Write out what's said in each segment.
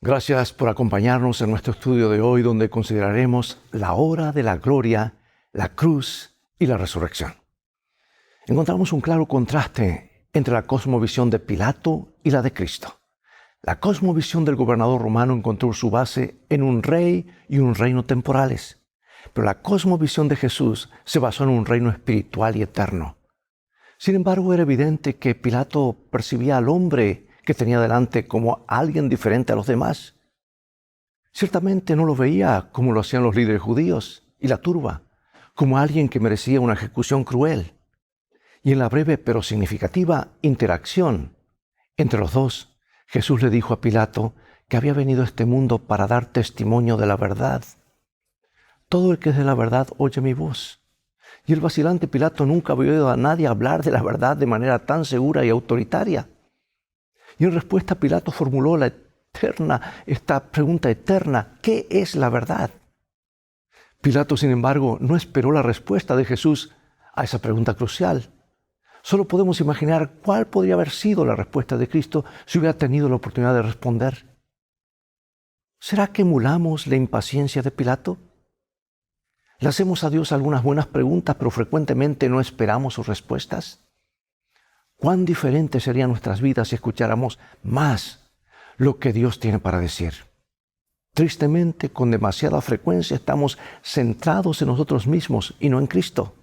Gracias por acompañarnos en nuestro estudio de hoy, donde consideraremos la hora de la gloria, la cruz y la resurrección. Encontramos un claro contraste entre la cosmovisión de Pilato y la de Cristo. La cosmovisión del gobernador romano encontró su base en un rey y un reino temporales, pero la cosmovisión de Jesús se basó en un reino espiritual y eterno. Sin embargo, era evidente que Pilato percibía al hombre que tenía delante como alguien diferente a los demás. Ciertamente no lo veía como lo hacían los líderes judíos y la turba, como alguien que merecía una ejecución cruel. Y en la breve pero significativa interacción entre los dos, Jesús le dijo a Pilato que había venido a este mundo para dar testimonio de la verdad. Todo el que es de la verdad oye mi voz. Y el vacilante Pilato nunca había oído a nadie hablar de la verdad de manera tan segura y autoritaria. Y en respuesta Pilato formuló esta pregunta eterna: ¿qué es la verdad? Pilato, sin embargo, no esperó la respuesta de Jesús a esa pregunta crucial. Solo podemos imaginar cuál podría haber sido la respuesta de Cristo si hubiera tenido la oportunidad de responder. ¿Será que emulamos la impaciencia de Pilato? Le hacemos a Dios algunas buenas preguntas, pero frecuentemente no esperamos sus respuestas. ¿Cuán diferentes serían nuestras vidas si escucháramos más lo que Dios tiene para decir? Tristemente, con demasiada frecuencia estamos centrados en nosotros mismos y no en Cristo.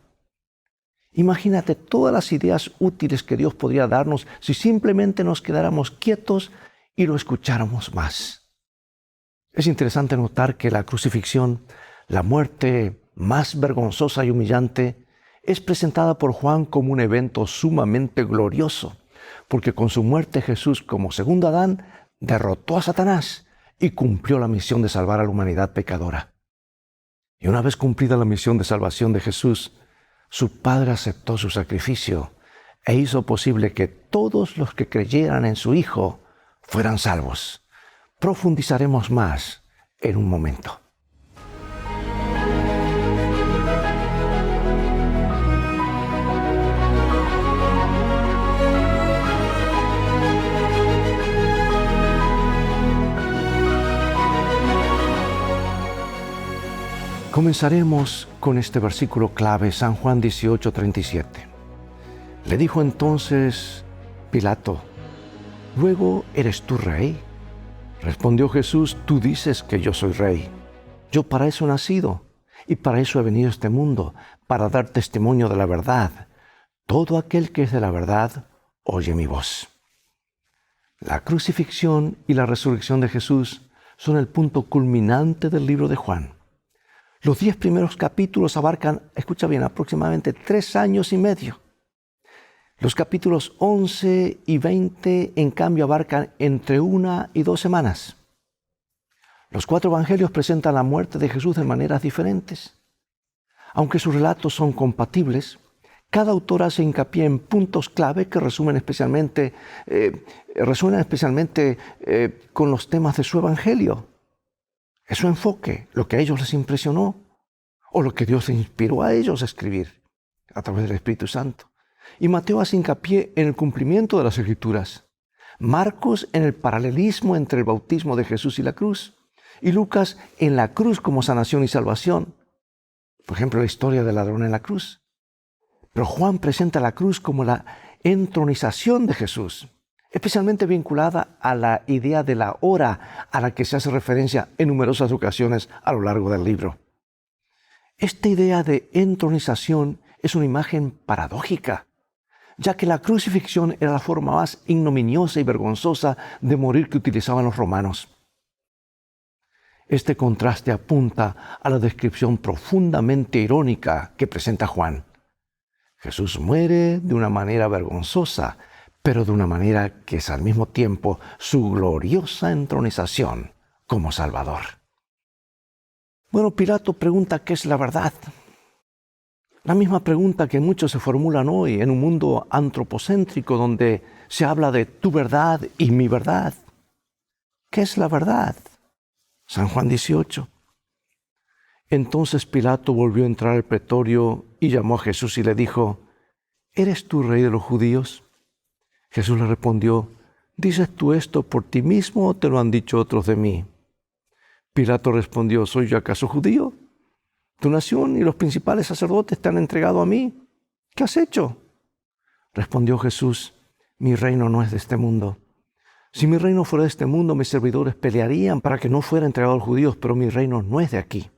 Imagínate todas las ideas útiles que Dios podría darnos si simplemente nos quedáramos quietos y lo escucháramos más. Es interesante notar que la crucifixión, la muerte más vergonzosa y humillante, es presentada por Juan como un evento sumamente glorioso, porque con su muerte Jesús, como segundo Adán, derrotó a Satanás y cumplió la misión de salvar a la humanidad pecadora. Y una vez cumplida la misión de salvación de Jesús, su Padre aceptó su sacrificio e hizo posible que todos los que creyeran en su Hijo fueran salvos. Profundizaremos más en un momento. Comenzaremos con este versículo clave, San Juan 18:37. Le dijo entonces Pilato: ¿luego eres tú rey? Respondió Jesús: tú dices que yo soy rey. Yo para eso he nacido y para eso he venido a este mundo, para dar testimonio de la verdad. Todo aquel que es de la verdad oye mi voz. La crucifixión y la resurrección de Jesús son el punto culminante del libro de Juan. Los 10 primeros capítulos abarcan, escucha bien, aproximadamente 3 años y medio. Los capítulos 11 y 20, en cambio, abarcan entre 1 y 2 semanas. Los 4 evangelios presentan la muerte de Jesús de maneras diferentes. Aunque sus relatos son compatibles, cada autor hace hincapié en puntos clave que resuenan especialmente con los temas de su evangelio. Es su enfoque, lo que a ellos les impresionó, o lo que Dios les inspiró a ellos a escribir a través del Espíritu Santo. Y Mateo hace hincapié en el cumplimiento de las Escrituras. Marcos en el paralelismo entre el bautismo de Jesús y la cruz. Y Lucas en la cruz como sanación y salvación. Por ejemplo, la historia del ladrón en la cruz. Pero Juan presenta la cruz como la entronización de Jesús, especialmente vinculada a la idea de la hora a la que se hace referencia en numerosas ocasiones a lo largo del libro. Esta idea de entronización es una imagen paradójica, ya que la crucifixión era la forma más ignominiosa y vergonzosa de morir que utilizaban los romanos. Este contraste apunta a la descripción profundamente irónica que presenta Juan. Jesús muere de una manera vergonzosa, pero de una manera que es al mismo tiempo su gloriosa entronización como Salvador. Bueno, Pilato pregunta qué es la verdad. La misma pregunta que muchos se formulan hoy en un mundo antropocéntrico donde se habla de tu verdad y mi verdad. ¿Qué es la verdad? San Juan 18. Entonces Pilato volvió a entrar al pretorio y llamó a Jesús y le dijo: ¿eres tú rey de los judíos? Jesús le respondió: ¿dices tú esto por ti mismo o te lo han dicho otros de mí? Pilato respondió, ¿soy yo acaso judío? Tu nación y los principales sacerdotes te han entregado a mí. ¿Qué has hecho? Respondió Jesús, mi reino no es de este mundo. Si mi reino fuera de este mundo, mis servidores pelearían para que no fuera entregado a los judíos, pero mi reino no es de aquí.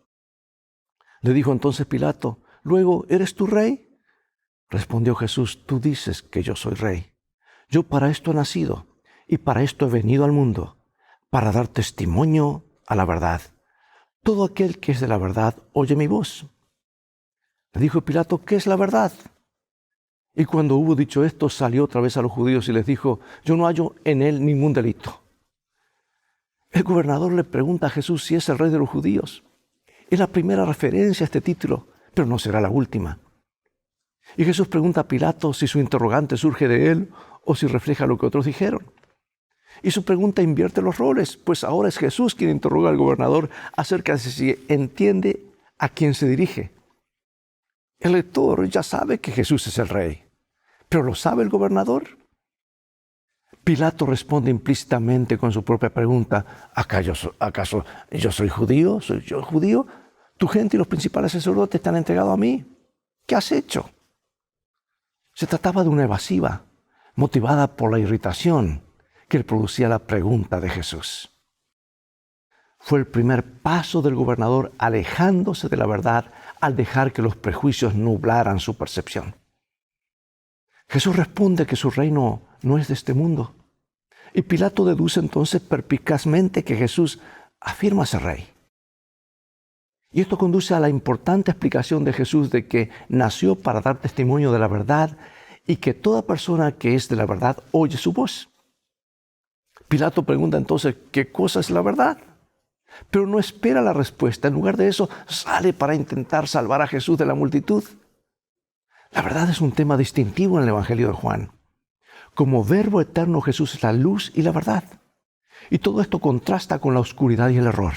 Le dijo entonces Pilato, luego, ¿eres tú rey? Respondió Jesús, tú dices que yo soy rey. Yo para esto he nacido y para esto he venido al mundo, para dar testimonio a la verdad. Todo aquel que es de la verdad oye mi voz. Le dijo Pilato, ¿qué es la verdad? Y cuando hubo dicho esto, salió otra vez a los judíos y les dijo, yo no hallo en él ningún delito. El gobernador le pregunta a Jesús si es el rey de los judíos. Es la primera referencia a este título, pero no será la última. Y Jesús pregunta a Pilato si su interrogante surge de él o si refleja lo que otros dijeron. Y su pregunta invierte los roles, pues ahora es Jesús quien interroga al gobernador acerca de si entiende a quién se dirige. El lector ya sabe que Jesús es el rey, pero ¿lo sabe el gobernador? Pilato responde implícitamente con su propia pregunta, ¿acaso yo soy judío? ¿Soy yo judío? Tu gente y los principales sacerdotes te han entregado a mí. ¿Qué has hecho? Se trataba de una evasiva, motivada por la irritación que le producía la pregunta de Jesús. Fue el primer paso del gobernador alejándose de la verdad al dejar que los prejuicios nublaran su percepción. Jesús responde que su reino no es de este mundo. Y Pilato deduce entonces perspicazmente que Jesús afirma ser rey. Y esto conduce a la importante explicación de Jesús de que nació para dar testimonio de la verdad y que toda persona que es de la verdad oye su voz. Pilato pregunta entonces, ¿qué cosa es la verdad? Pero no espera la respuesta. En lugar de eso, sale para intentar salvar a Jesús de la multitud. La verdad es un tema distintivo en el Evangelio de Juan. Como verbo eterno, Jesús es la luz y la verdad. Y todo esto contrasta con la oscuridad y el error.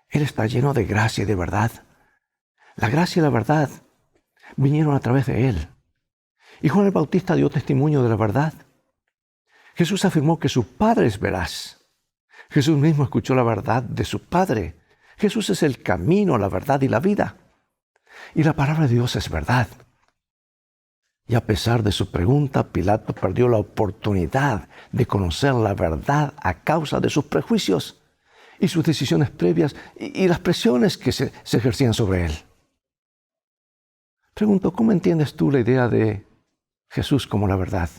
Él está lleno de gracia y de verdad. La gracia y la verdad vinieron a través de Él. Y Juan el Bautista dio testimonio de la verdad. Jesús afirmó que su Padre es veraz. Jesús mismo escuchó la verdad de su Padre. Jesús es el camino, la verdad y la vida. Y la palabra de Dios es verdad. Y a pesar de su pregunta, Pilato perdió la oportunidad de conocer la verdad a causa de sus prejuicios y sus decisiones previas y las presiones que se ejercían sobre él. Pregunto, ¿cómo entiendes tú la idea de Jesús como la verdad?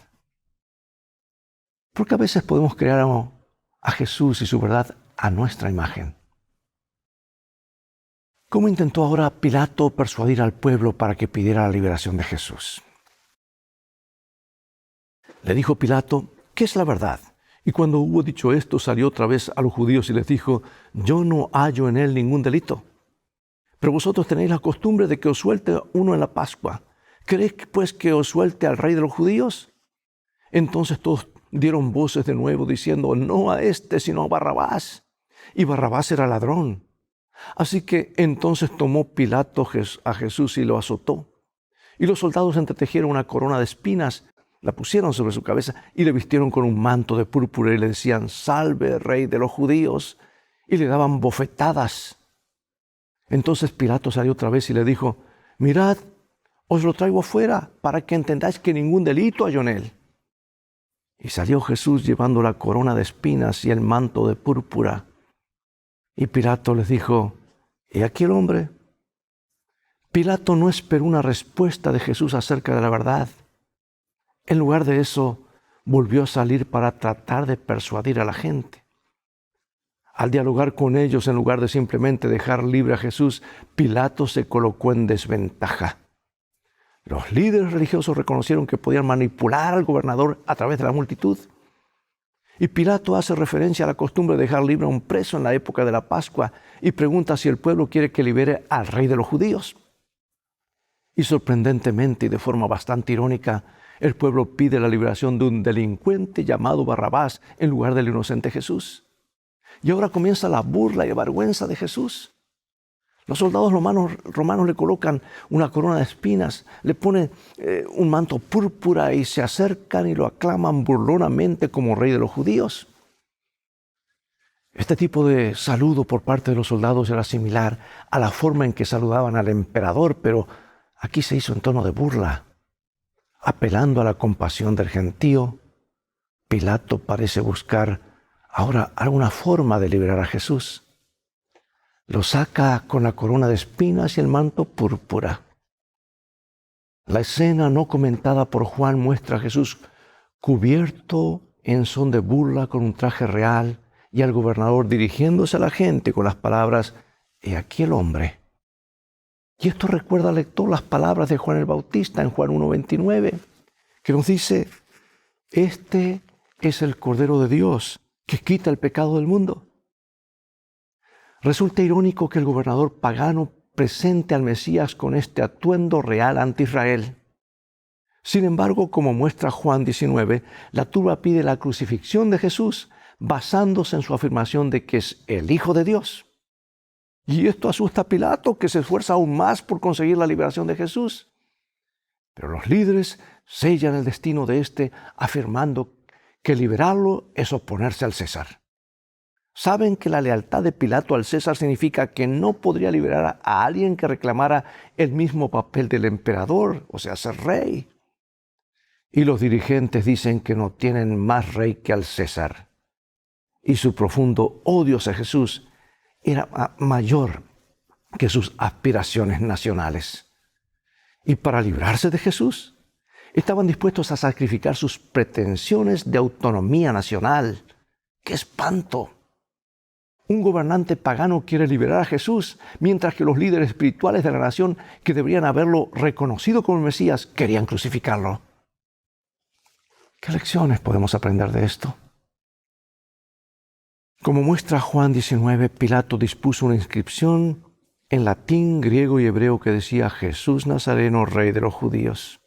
Porque a veces podemos crear a Jesús y su verdad a nuestra imagen. ¿Cómo intentó ahora Pilato persuadir al pueblo para que pidiera la liberación de Jesús? Le dijo Pilato, ¿qué es la verdad? Y cuando hubo dicho esto, salió otra vez a los judíos y les dijo, yo no hallo en él ningún delito. Pero vosotros tenéis la costumbre de que os suelte uno en la Pascua. ¿Queréis pues que os suelte al rey de los judíos? Entonces todos dieron voces de nuevo diciendo, no a este, sino a Barrabás. Y Barrabás era ladrón. Así que entonces tomó Pilato a Jesús y lo azotó. Y los soldados entretejieron una corona de espinas, la pusieron sobre su cabeza y le vistieron con un manto de púrpura y le decían, salve, rey de los judíos, y le daban bofetadas. Entonces Pilato salió otra vez y le dijo, mirad, os lo traigo afuera para que entendáis que ningún delito hay en él. Y salió Jesús llevando la corona de espinas y el manto de púrpura. Y Pilato les dijo, ¿he aquí el hombre? Pilato no esperó una respuesta de Jesús acerca de la verdad. En lugar de eso, volvió a salir para tratar de persuadir a la gente. Al dialogar con ellos, en lugar de simplemente dejar libre a Jesús, Pilato se colocó en desventaja. Los líderes religiosos reconocieron que podían manipular al gobernador a través de la multitud. Y Pilato hace referencia a la costumbre de dejar libre a un preso en la época de la Pascua y pregunta si el pueblo quiere que libere al rey de los judíos. Y sorprendentemente y de forma bastante irónica, el pueblo pide la liberación de un delincuente llamado Barrabás en lugar del inocente Jesús. Y ahora comienza la burla y la vergüenza de Jesús. Los soldados romanos le colocan una corona de espinas, le ponen un manto púrpura y se acercan y lo aclaman burlonamente como rey de los judíos. Este tipo de saludo por parte de los soldados era similar a la forma en que saludaban al emperador, pero aquí se hizo en tono de burla. Apelando a la compasión del gentío, Pilato parece buscar ahora alguna forma de liberar a Jesús. Lo saca con la corona de espinas y el manto púrpura. La escena no comentada por Juan muestra a Jesús cubierto en son de burla con un traje real y al gobernador dirigiéndose a la gente con las palabras: «He aquí el hombre». Y esto recuerda al lector las palabras de Juan el Bautista en Juan 1:29, que nos dice: «Este es el Cordero de Dios que quita el pecado del mundo». Resulta irónico que el gobernador pagano presente al Mesías con este atuendo real ante Israel. Sin embargo, como muestra Juan 19, la turba pide la crucifixión de Jesús basándose en su afirmación de que es el Hijo de Dios. Y esto asusta a Pilato, que se esfuerza aún más por conseguir la liberación de Jesús. Pero los líderes sellan el destino de éste afirmando que liberarlo es oponerse al César. Saben que la lealtad de Pilato al César significa que no podría liberar a alguien que reclamara el mismo papel del emperador, o sea, ser rey. Y los dirigentes dicen que no tienen más rey que al César. Y su profundo odio hacia Jesús era mayor que sus aspiraciones nacionales. Y para librarse de Jesús, estaban dispuestos a sacrificar sus pretensiones de autonomía nacional. ¡Qué espanto! Un gobernante pagano quiere liberar a Jesús, mientras que los líderes espirituales de la nación, que deberían haberlo reconocido como el Mesías, querían crucificarlo. ¿Qué lecciones podemos aprender de esto? Como muestra Juan 19, Pilato dispuso una inscripción en latín, griego y hebreo que decía: «Jesús Nazareno, Rey de los Judíos».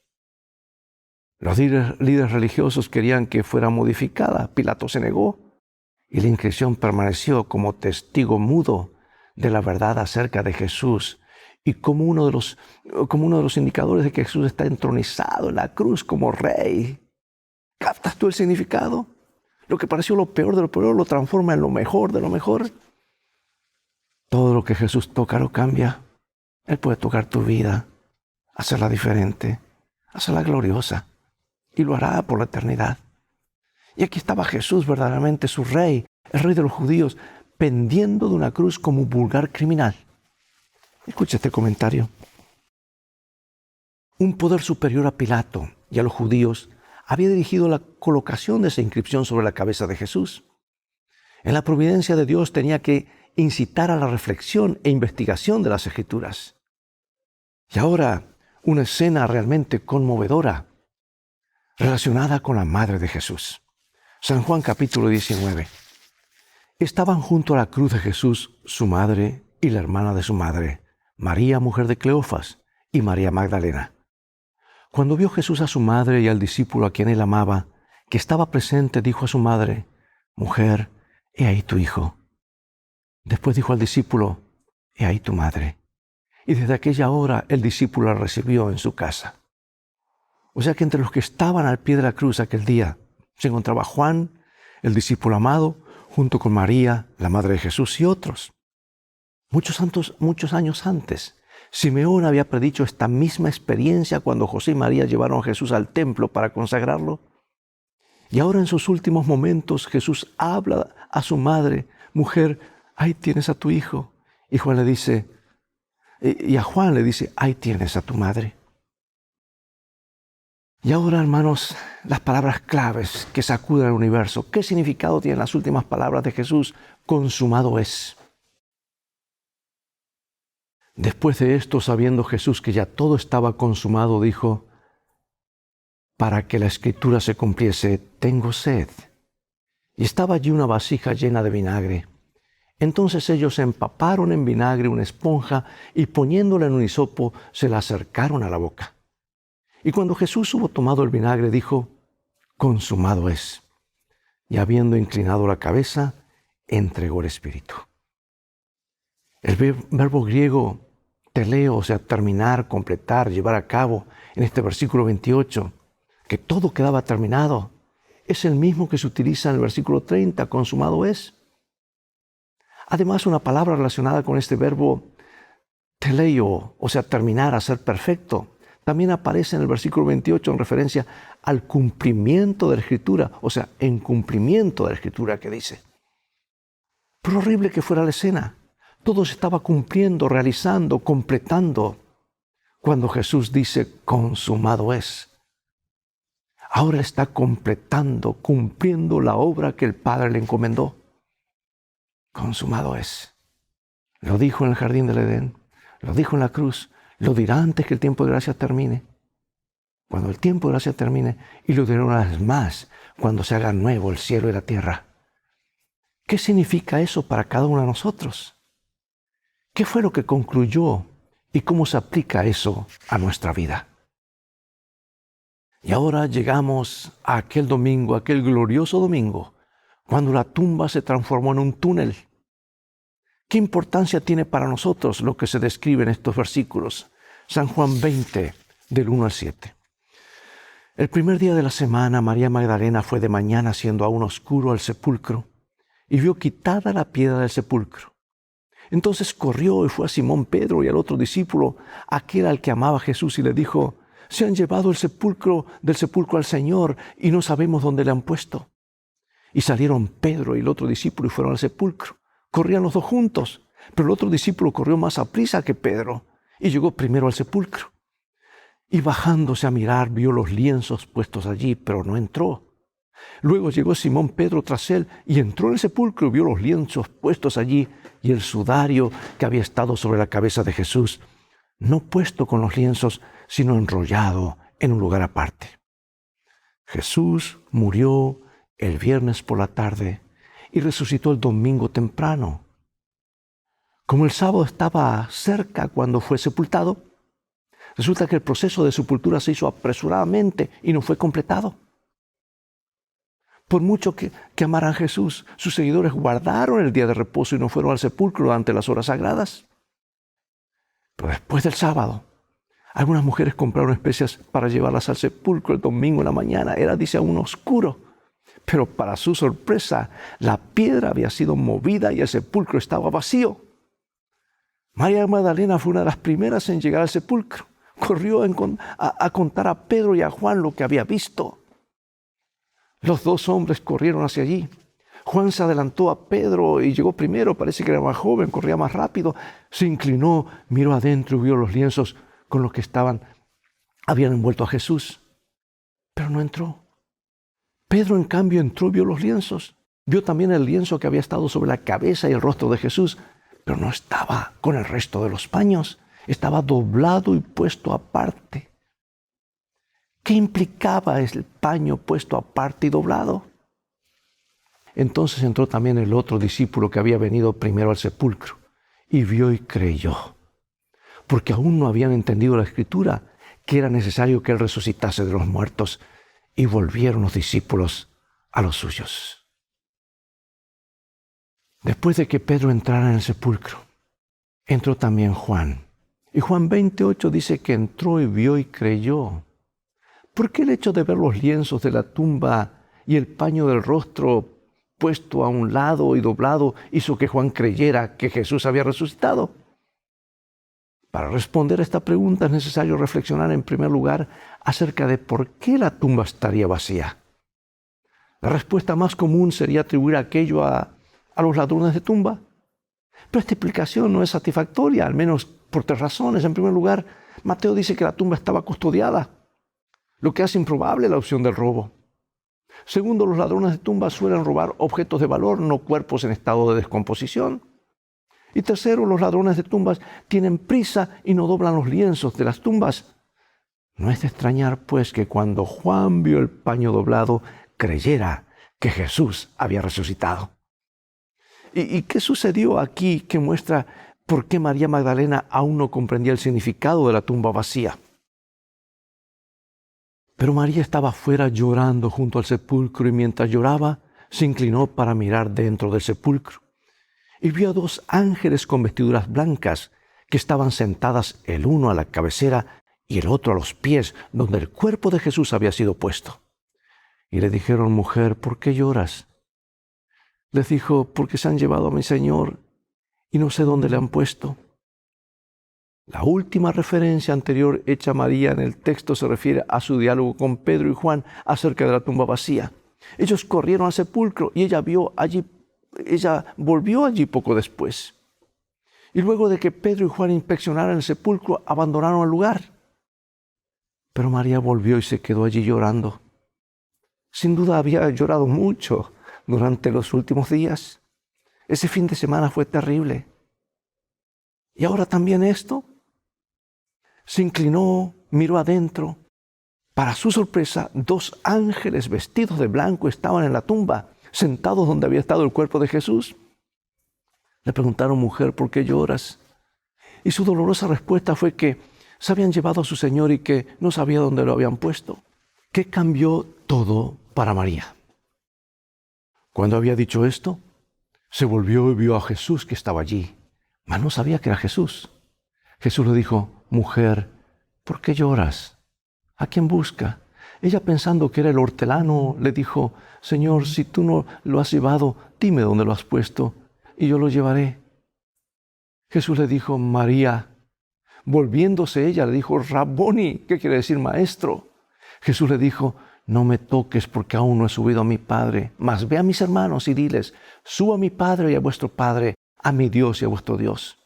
Los líderes religiosos querían que fuera modificada. Pilato se negó y la inscripción permaneció como testigo mudo de la verdad acerca de Jesús y como uno de los indicadores de que Jesús está entronizado en la cruz como rey. ¿Captas tú el significado? Lo que pareció lo peor de lo peor lo transforma en lo mejor de lo mejor. Todo lo que Jesús toca lo cambia. Él puede tocar tu vida, hacerla diferente, hacerla gloriosa, y lo hará por la eternidad. Y aquí estaba Jesús, verdaderamente su rey, el rey de los judíos, pendiendo de una cruz como un vulgar criminal. Escucha este comentario. Un poder superior a Pilato y a los judíos había dirigido la colocación de esa inscripción sobre la cabeza de Jesús. En la providencia de Dios tenía que incitar a la reflexión e investigación de las Escrituras. Y ahora, una escena realmente conmovedora relacionada con la madre de Jesús. San Juan capítulo 19. Estaban junto a la cruz de Jesús su madre y la hermana de su madre, María, mujer de Cleofas, y María Magdalena. Cuando vio Jesús a su madre y al discípulo a quien él amaba, que estaba presente, dijo a su madre: «Mujer, he ahí tu hijo». Después dijo al discípulo: «He ahí tu madre». Y desde aquella hora el discípulo la recibió en su casa. O sea que entre los que estaban al pie de la cruz aquel día se encontraba Juan, el discípulo amado, junto con María, la madre de Jesús, y otros. Muchos años antes, Simeón había predicho esta misma experiencia cuando José y María llevaron a Jesús al templo para consagrarlo. Y ahora en sus últimos momentos Jesús habla a su madre: «Mujer, ahí tienes a tu hijo». Y a Juan le dice: «Ahí tienes a tu madre». Y ahora, hermanos, las palabras claves que sacuden al universo. ¿Qué significado tienen las últimas palabras de Jesús? Consumado es. Después de esto, sabiendo Jesús que ya todo estaba consumado, dijo: «Para que la Escritura se cumpliese, tengo sed». Y estaba allí una vasija llena de vinagre. Entonces ellos empaparon en vinagre una esponja y poniéndola en un hisopo, se la acercaron a la boca. Y cuando Jesús hubo tomado el vinagre, dijo: «Consumado es». Y habiendo inclinado la cabeza, entregó el espíritu. El verbo griego teleo, o sea, terminar, completar, llevar a cabo, en este versículo 28, que todo quedaba terminado, es el mismo que se utiliza en el versículo 30, consumado es. Además, una palabra relacionada con este verbo teleo, o sea, terminar, hacer perfecto, también aparece en el versículo 28 en referencia al cumplimiento de la Escritura, o sea, en cumplimiento de la Escritura que dice. Por horrible que fuera la escena, todo se estaba cumpliendo, realizando, completando, cuando Jesús dice, consumado es. Ahora está completando, cumpliendo la obra que el Padre le encomendó. Consumado es. Lo dijo en el jardín del Edén, lo dijo en la cruz, lo dirá antes que el tiempo de gracia termine. Cuando el tiempo de gracia termine, y lo dirá una vez más, cuando se haga nuevo el cielo y la tierra. ¿Qué significa eso para cada uno de nosotros? ¿Qué fue lo que concluyó y cómo se aplica eso a nuestra vida? Y ahora llegamos a aquel domingo, aquel glorioso domingo, cuando la tumba se transformó en un túnel. ¿Qué importancia tiene para nosotros lo que se describe en estos versículos? San Juan 20, del 1 al 7. El primer día de la semana, María Magdalena fue de mañana, siendo aún oscuro, al sepulcro, y vio quitada la piedra del sepulcro. Entonces corrió y fue a Simón Pedro y al otro discípulo, aquel al que amaba Jesús, y le dijo, se han llevado del sepulcro al Señor, y no sabemos dónde le han puesto. Y salieron Pedro y el otro discípulo y fueron al sepulcro. Corrían los dos juntos, pero el otro discípulo corrió más aprisa que Pedro y llegó primero al sepulcro. Y bajándose a mirar, vio los lienzos puestos allí, pero no entró. Luego llegó Simón Pedro tras él y entró en el sepulcro y vio los lienzos puestos allí y el sudario que había estado sobre la cabeza de Jesús, no puesto con los lienzos, sino enrollado en un lugar aparte. Jesús murió el viernes por la tarde y resucitó el domingo temprano. Como el sábado estaba cerca cuando fue sepultado, resulta que el proceso de sepultura se hizo apresuradamente y no fue completado. Por mucho que amaran a Jesús, sus seguidores guardaron el día de reposo y no fueron al sepulcro durante las horas sagradas. Pero después del sábado, algunas mujeres compraron especias para llevarlas al sepulcro el domingo en la mañana. Era, dice, aún oscuro. Pero para su sorpresa, la piedra había sido movida y el sepulcro estaba vacío. María Magdalena fue una de las primeras en llegar al sepulcro. Corrió a contar a Pedro y a Juan lo que había visto. Los dos hombres corrieron hacia allí. Juan se adelantó a Pedro y llegó primero. Parece que era más joven, corría más rápido. Se inclinó, miró adentro y vio los lienzos con los que habían envuelto a Jesús. Pero no entró. Pedro, en cambio, entró y vio los lienzos. Vio también el lienzo que había estado sobre la cabeza y el rostro de Jesús, pero no estaba con el resto de los paños. Estaba doblado y puesto aparte. ¿Qué implicaba el paño puesto aparte y doblado? Entonces entró también el otro discípulo que había venido primero al sepulcro y vio y creyó, porque aún no habían entendido la Escritura, que era necesario que Él resucitase de los muertos, y volvieron los discípulos a los suyos. Después de que Pedro entrara en el sepulcro, entró también Juan. Y Juan 28 dice que entró y vio y creyó. ¿Por qué el hecho de ver los lienzos de la tumba y el paño del rostro puesto a un lado y doblado hizo que Juan creyera que Jesús había resucitado? Para responder a esta pregunta es necesario reflexionar en primer lugar acerca de por qué la tumba estaría vacía. La respuesta más común sería atribuir aquello a los ladrones de tumba. Pero esta explicación no es satisfactoria, al menos por tres razones. En primer lugar, Mateo dice que la tumba estaba custodiada, lo que hace improbable la opción del robo. Segundo, los ladrones de tumbas suelen robar objetos de valor, no cuerpos en estado de descomposición. Y tercero, los ladrones de tumbas tienen prisa y no doblan los lienzos de las tumbas. No es de extrañar, pues, que cuando Juan vio el paño doblado, creyera que Jesús había resucitado. ¿Y qué sucedió aquí que muestra por qué María Magdalena aún no comprendía el significado de la tumba vacía? Pero María estaba afuera llorando junto al sepulcro y mientras lloraba se inclinó para mirar dentro del sepulcro. y vio a 2 ángeles con vestiduras blancas que estaban sentadas el uno a la cabecera y el otro a los pies, donde el cuerpo de Jesús había sido puesto. Y le dijeron: mujer, ¿por qué lloras? Les dijo: porque se han llevado a mi Señor y no sé dónde le han puesto. La última referencia anterior hecha a María en el texto se refiere a su diálogo con Pedro y Juan acerca de la tumba vacía. Ellos corrieron al sepulcro y ella volvió allí poco después. Y luego de que Pedro y Juan inspeccionaran el sepulcro, abandonaron el lugar. Pero María volvió y se quedó allí llorando. Sin duda había llorado mucho durante los últimos días. Ese fin de semana fue terrible. ¿Y ahora también esto? Se inclinó, miró adentro. Para su sorpresa, 2 ángeles vestidos de blanco estaban en la tumba, sentados donde había estado el cuerpo de Jesús. Le preguntaron: mujer, ¿por qué lloras? Y su dolorosa respuesta fue que se habían llevado a su Señor y que no sabía dónde lo habían puesto. ¿Qué cambió todo para María? Cuando había dicho esto, se volvió y vio a Jesús que estaba allí, mas no sabía que era Jesús. Jesús le dijo: mujer, ¿por qué lloras? ¿A quién busca? Ella, pensando que era el hortelano, le dijo: Señor, si tú no lo has llevado, dime dónde lo has puesto y yo lo llevaré. Jesús le dijo: María. Volviéndose ella, le dijo: Raboni, ¿qué quiere decir maestro? Jesús le dijo: no me toques, porque aún no he subido a mi Padre, mas ve a mis hermanos y diles: subo a mi Padre y a vuestro Padre, a mi Dios y a vuestro Dios.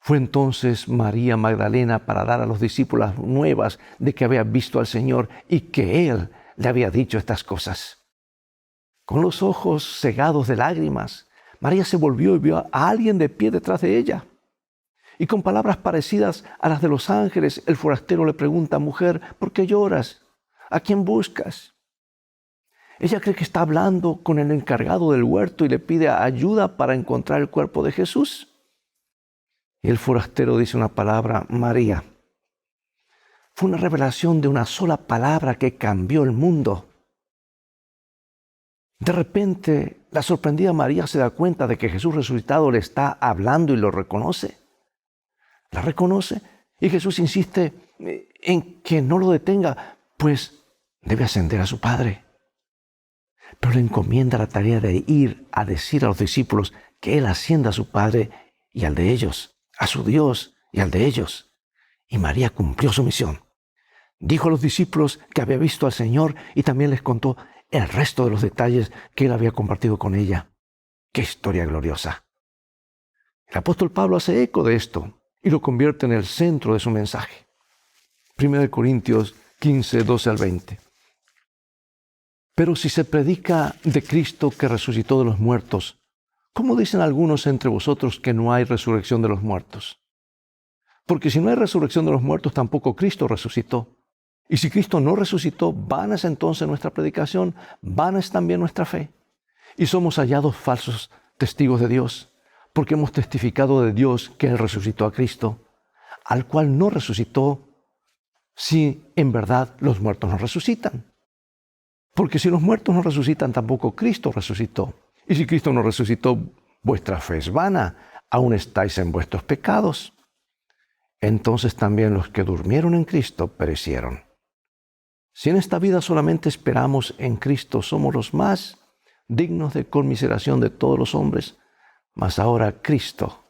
Fue entonces María Magdalena para dar a los discípulos nuevas de que había visto al Señor y que Él le había dicho estas cosas. Con los ojos cegados de lágrimas, María se volvió y vio a alguien de pie detrás de ella. Y con palabras parecidas a las de los ángeles, el forastero le pregunta: mujer, ¿por qué lloras? ¿A quién buscas? Ella cree que está hablando con el encargado del huerto y le pide ayuda para encontrar el cuerpo de Jesús. Y el forastero dice una palabra: María. Fue una revelación de una sola palabra que cambió el mundo. De repente, la sorprendida María se da cuenta de que Jesús resucitado le está hablando y lo reconoce. La reconoce y Jesús insiste en que no lo detenga, pues debe ascender a su Padre. Pero le encomienda la tarea de ir a decir a los discípulos que Él ascienda a su Padre y al de ellos, a su Dios y al de ellos. Y María cumplió su misión. Dijo a los discípulos que había visto al Señor y también les contó el resto de los detalles que Él había compartido con ella. ¡Qué historia gloriosa! El apóstol Pablo hace eco de esto y lo convierte en el centro de su mensaje. 1 Corintios 15, 12 al 20. Pero si se predica de Cristo que resucitó de los muertos, ¿cómo dicen algunos entre vosotros que no hay resurrección de los muertos? Porque si no hay resurrección de los muertos, tampoco Cristo resucitó. Y si Cristo no resucitó, vana es entonces nuestra predicación, vana es también nuestra fe. Y somos hallados falsos testigos de Dios, porque hemos testificado de Dios que Él resucitó a Cristo, al cual no resucitó, si en verdad los muertos no resucitan. Porque si los muertos no resucitan, tampoco Cristo resucitó. Y si Cristo no resucitó, vuestra fe es vana, aún estáis en vuestros pecados. Entonces también los que durmieron en Cristo perecieron. Si en esta vida solamente esperamos en Cristo, somos los más dignos de conmiseración de todos los hombres, mas ahora Cristo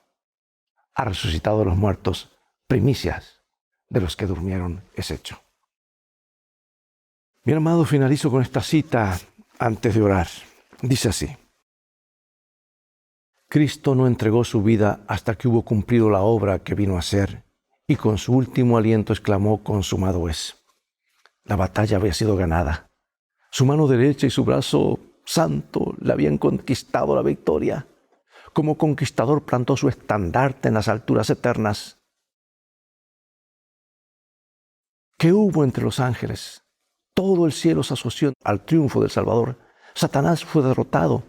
ha resucitado de los muertos, primicias de los que durmieron es hecho. Mi amado, finalizo con esta cita antes de orar. Dice así: Cristo no entregó su vida hasta que hubo cumplido la obra que vino a hacer, y con su último aliento exclamó: consumado es. La batalla había sido ganada. Su mano derecha y su brazo santo le habían conquistado la victoria. Como conquistador plantó su estandarte en las alturas eternas. ¿Qué hubo entre los ángeles? Todo el cielo se asoció al triunfo del Salvador. Satanás fue derrotado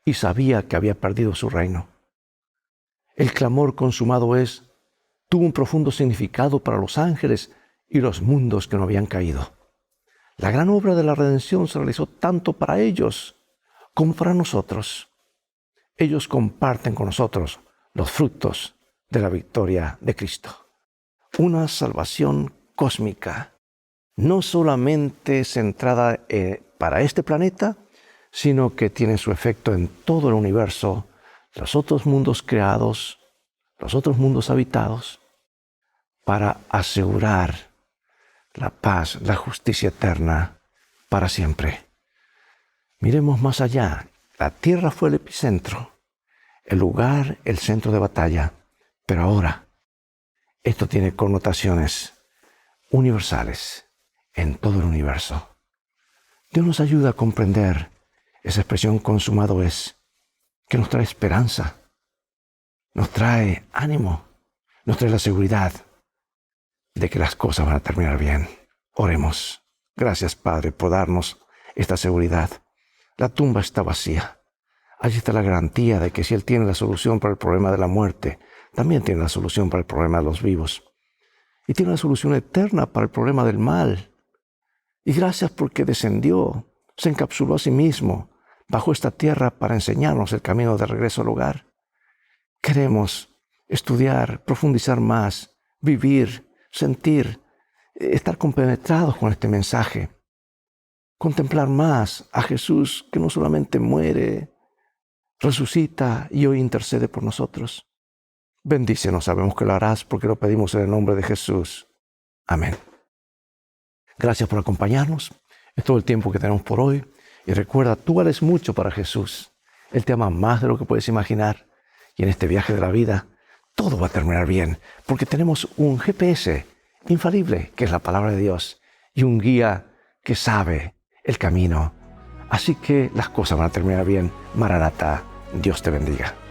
y sabía que había perdido su reino. El clamor consumado es tuvo un profundo significado para los ángeles y los mundos que no habían caído. La gran obra de la redención se realizó tanto para ellos como para nosotros. ellos comparten con nosotros los frutos de la victoria de Cristo. Una salvación cósmica, no solamente centrada para este planeta, sino que tiene su efecto en todo el universo, los otros mundos creados, los otros mundos habitados, para asegurar la paz, la justicia eterna para siempre. Miremos más allá. La tierra fue el epicentro, el lugar, el centro de batalla, pero ahora esto tiene connotaciones universales en todo el universo. Dios nos ayuda a comprender esa expresión consumado es, que nos trae esperanza, nos trae ánimo, nos trae la seguridad de que las cosas van a terminar bien. Oremos. Gracias, Padre, por darnos esta seguridad. La tumba está vacía. Allí está la garantía de que si Él tiene la solución para el problema de la muerte, también tiene la solución para el problema de los vivos. Y tiene la solución eterna para el problema del mal. Y gracias porque descendió, se encapsuló a sí mismo, bajó esta tierra para enseñarnos el camino de regreso al hogar. Queremos estudiar, profundizar más, vivir, sentir, estar compenetrados con este mensaje. Contemplar más a Jesús que no solamente muere, resucita y hoy intercede por nosotros. Bendícenos, sabemos que lo harás porque lo pedimos en el nombre de Jesús. Amén. Gracias por acompañarnos. Es todo el tiempo que tenemos por hoy. Y recuerda, tú vales mucho para Jesús. Él te ama más de lo que puedes imaginar. Y en este viaje de la vida, todo va a terminar bien, porque tenemos un GPS infalible, que es la palabra de Dios, y un guía que sabe el camino. Así que las cosas van a terminar bien. Maranatá, Dios te bendiga.